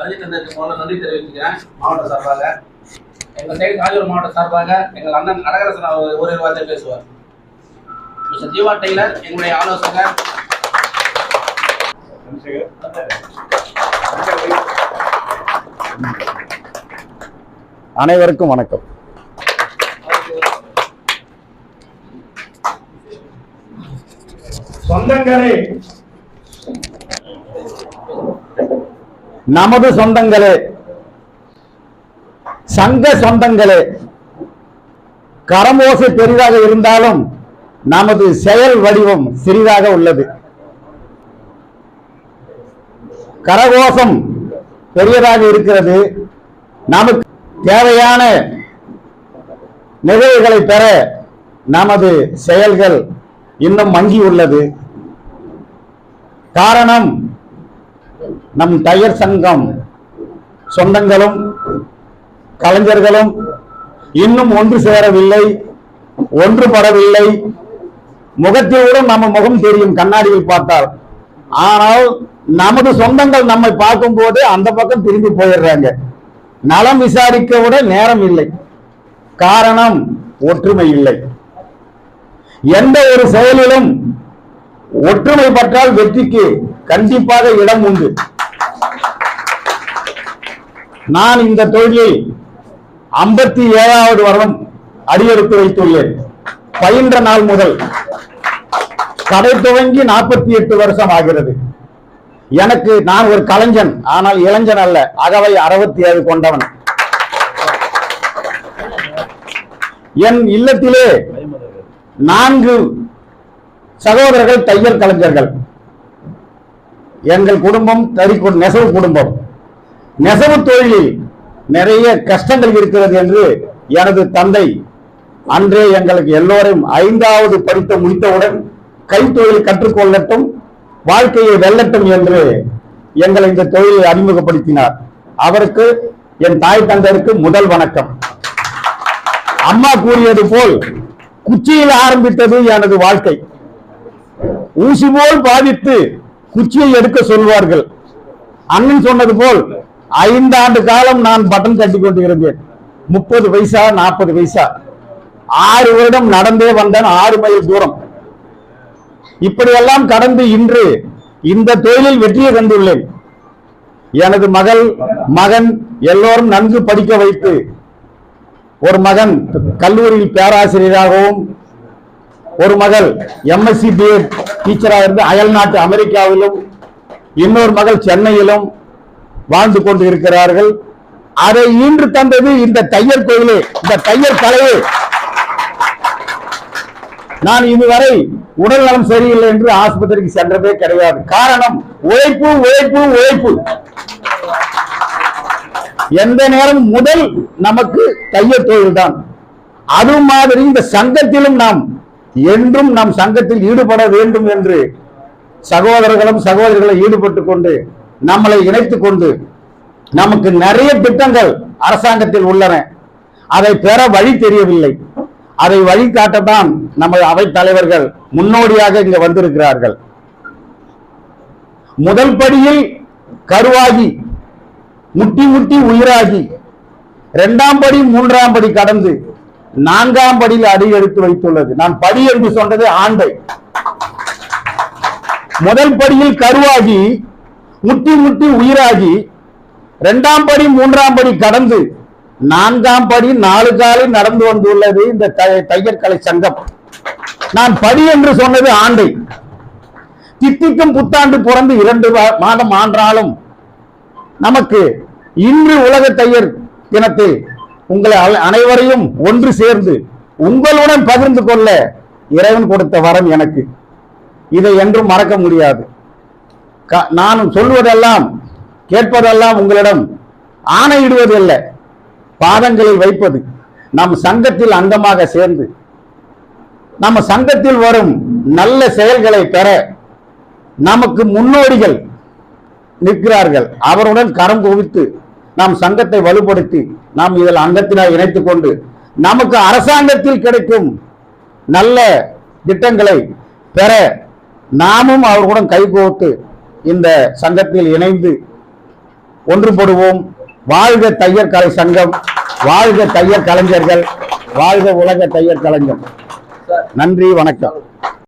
வருகை தந்ததுக்கு முதல்ல நன்றி தெரிவிச்சுக்கிறேன். மாவட்ட சார்பாக எங்கள் சைடு காஞ்சிபுரம் மாவட்ட சார்பாக எங்கள் அண்ணன் கடகரசன் ஒரு வார்த்தை பேசுவார். மிஸ்டர் ஜீவா டெய்லர் எங்களுடைய ஆலோசகர். அனைவருக்கும் வணக்கம். சொந்தங்களே, நமது சொந்தங்களே, சங்க சொந்தங்களே, கரமோசை பெரிதாக இருந்தாலும் நமது செயல் வடிவம் சிறிதாக உள்ளது. கரகோஷம் பெரியதாக இருக்கிறது. நமக்கு தேவையான நிகழ்வுகளை பெற நமது செயல்கள் இன்னும் மங்கி உள்ளது. காரணம், நம் டையர் சங்கம் சொந்தங்களும் கலைஞர்களும் இன்னும் ஒன்று சேரவில்லை, ஒன்றுபடவில்லை. முகத்திலும் நம்ம முகம் தெரியும் கண்ணாடியில் பார்த்தால். ஆனால் நமது சொந்தங்கள் நம்மை பார்க்கும் போது அந்த பக்கம் திரும்பி போயிடுறாங்க. நலம் விசாரிக்க விட நேரம் இல்லை. காரணம், ஒற்றுமை இல்லை. எந்த ஒரு செயலிலும் ஒற்றுமை பற்றால் வெற்றிக்கு கண்டிப்பாக இடம் உண்டு. நான் இந்த தொழிலில் 57வது வருடம் அடியெடுத்து வைத்துள்ளேன். பயின்ற நாள் முதல் கடை துவங்கி 48 வருஷம் ஆகிறது. நான் ஒரு கலைஞன், ஆனால் இளைஞன் அல்ல. அகவை 67 கொண்டவன். என் இல்லத்திலே 4 சகோதரர்கள் தையல் கலைஞர்கள். எங்கள் குடும்பம் நெசவு குடும்பம். நெசவு தொழிலில் நிறைய கஷ்டங்கள் இருக்கிறது என்று எனது தந்தை அன்றே எங்களுக்கு எல்லோரும் 5வது படித்து முடித்தவுடன் கைத்தொழில் கற்றுக்கொள்ளட்டும், வாழ்க்கையை வெல்லட்டும் என்று எங்களை இந்த தொழிலை அறிமுகப்படுத்தினார். அவருக்கு, என் தாய் தந்தையருக்கு முதல் வணக்கம். அம்மா கூறியது போல் குச்சியில் ஆரம்பித்தது எனது வாழ்க்கை. ஊசி போல் பாதித்து குச்சியை எடுக்க சொல்வார்கள். அண்ணன் சொன்னது போல் 5 ஆண்டு காலம் நான் பட்டன் கட்டி கொண்டு இருந்தேன். 30 பைசா 40 பைசா. 6 வருடம் நடந்தே வந்தேன், 6 மைல் தூரம். இப்படியெல்லாம் கடந்து இன்று இந்த தொழிலில் வெற்றியை கண்டுள்ளேன். எனது மகன் எல்லோரும் நன்கு படிக்க வைத்து, ஒரு மகன் கல்லூரியில் பேராசிரியராகவும், ஒரு மகள் MSc BA டீச்சராக இருந்து அயல்நாட்டு அமெரிக்காவிலும், இன்னொரு மகள் சென்னையிலும் வாழ்ந்து கொண்டு இருக்கிறார்கள். அதை ஈன்று தந்தது இந்த தையல் தொழிலே, இந்த தையல் கலையே. நான் இதுவரை உடல் நலம் சரியில்லை என்று ஆஸ்பத்திரிக்கு சென்றதே கிடையாது. காரணம், உழைப்பு உழைப்பு உழைப்பு. எந்த நேரம் முதல் நமக்கு தையல் தொழில் தான். அது மாதிரி இந்த சங்கத்திலும் நாம் என்றும் நம் சங்கத்தில் ஈடுபட வேண்டும் என்று சகோதரர்களும் சகோதரிகளை ஈடுபட்டுக் கொண்டு நம்மளை இணைத்துக் கொண்டு, நமக்கு நிறைய திட்டங்கள் அரசாங்கத்தில் உள்ளன. அதை பெற வழி தெரியவில்லை. அதை வழிகாட்டத்தான் நமது அவை தலைவர்கள் முன்னோடியாக இங்க வந்திருக்கிறார்கள். முதல் படியில் கருவாகி முட்டி முட்டி உயிராகி, 2ஆம் படி 3ஆம் படி கடந்து 4ஆம் படியில் அடி எடுத்து வைத்துள்ளது. நான் படி என்று சொன்னது ஆண்டை. முதல் படியில் கருவாகி முட்டி முட்டி உயிராகி, 2ஆம் படி 3ஆம் படி கடந்து 4ஆம் படி 4 காலில் நடந்து வந்துள்ளது இந்த தையல் கலை சங்கம். நான் படி என்று சொன்னது ஆண்டை. தித்திக்கும் புத்தாண்டு பிறந்து 2 மாதம் ஆன்றாலும் நமக்கு இன்று உலக தையர் தினத்தில் உங்களை அனைவரையும் ஒன்று சேர்ந்து உங்களுடன் பகிர்ந்து கொள்ள இறைவன் கொடுத்த வரம் எனக்கு. இதை என்றும் மறக்க முடியாது. நான் சொல்வதெல்லாம் கேட்பதெல்லாம் உங்களிடம் ஆணையிடுவதில்ல, பாதங்களில் வைப்பது. நம் சங்கத்தில் அங்கமாக சேர்ந்து நம்ம சங்கத்தில் வரும் நல்ல செயல்களை பெற நமக்கு முன்னோடிகள் நிற்கிறார்கள். அவருடன் கரம் குவித்து நாம் சங்கத்தை வலுப்படுத்தி நாம் இதில் அங்கத்தினால் இணைத்துக் கொண்டு நமக்கு அரசாங்கத்தில் கிடைக்கும் நல்ல திட்டங்களை பெற நாமும் அவர்களுடன் கைகோர்த்து இந்த சங்கத்தில் இணைந்து ஒன்றுபடுவோம். வாழ்க தையர் கலை சங்கம், வாழ்க தையர் கலைஞர்கள், வாழ்க உலக தையர் கலைஞர். நன்றி, வணக்கம்.